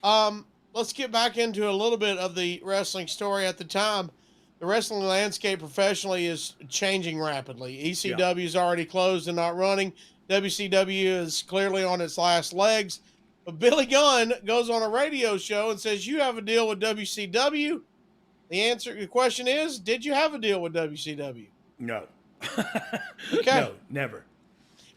Let's get back into a little bit of the wrestling story at the time. The wrestling landscape professionally is changing rapidly. Yeah. ECW is already closed and not running. WCW is clearly on its last legs. But Billy Gunn goes on a radio show and says, "You have a deal with WCW." The question is, did you have a deal with WCW? No. Okay. No, never.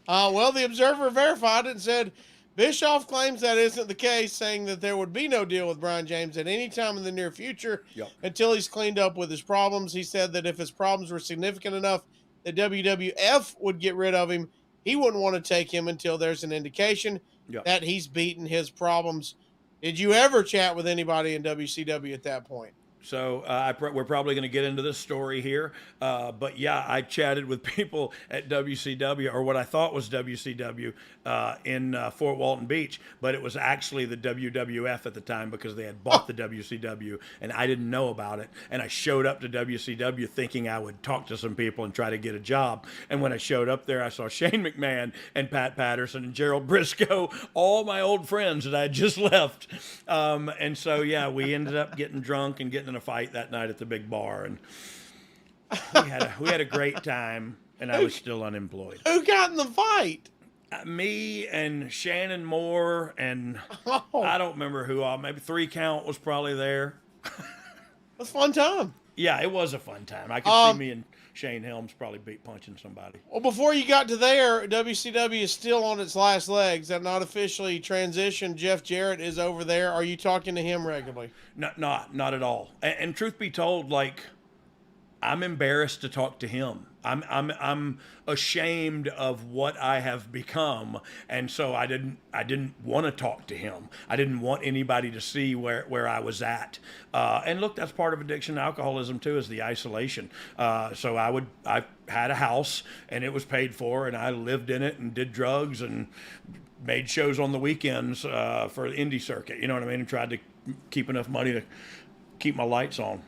Well, the Observer verified it and said Bischoff claims that isn't the case, saying that there would be no deal with Brian James at any time in the near future Yep. until he's cleaned up with his problems. He said that if his problems were significant enough that WWF would get rid of him, he wouldn't want to take him until there's an indication Yep. that he's beaten his problems. Did you ever chat with anybody in WCW at that point? So we're probably going to get into this story here, but yeah, I chatted with people at WCW, or what I thought was WCW, in Fort Walton Beach, but it was actually the WWF at the time because they had bought the WCW, and I didn't know about it. And I showed up to WCW thinking I would talk to some people and try to get a job. And when I showed up there, I saw Shane McMahon and Pat Patterson and Gerald Briscoe, all my old friends that I had just left. And so yeah, we ended up getting drunk and getting in a fight that night at the big bar, and we had a great time, and I was still unemployed. Who got in the fight? Me and Shannon Moore, and I Oh, don't remember who all. Maybe 3 Count was probably there. that's a fun time. Yeah, it was a fun time. I could see Um, me and Shane Helms probably punching somebody. Well, before you got to there, WCW is still on its last legs. That not officially transitioned. Jeff Jarrett is over there. Are you talking to him regularly? Not at all. And truth be told, like, I'm embarrassed to talk to him. I'm ashamed of what I have become, and so I didn't want to talk to him. I didn't want anybody to see where I was at. And look, that's part of addiction and alcoholism too, is the isolation. So I had a house and it was paid for, and I lived in it and did drugs and made shows on the weekends for the indie circuit. You know what I mean? And tried to keep enough money to keep my lights on.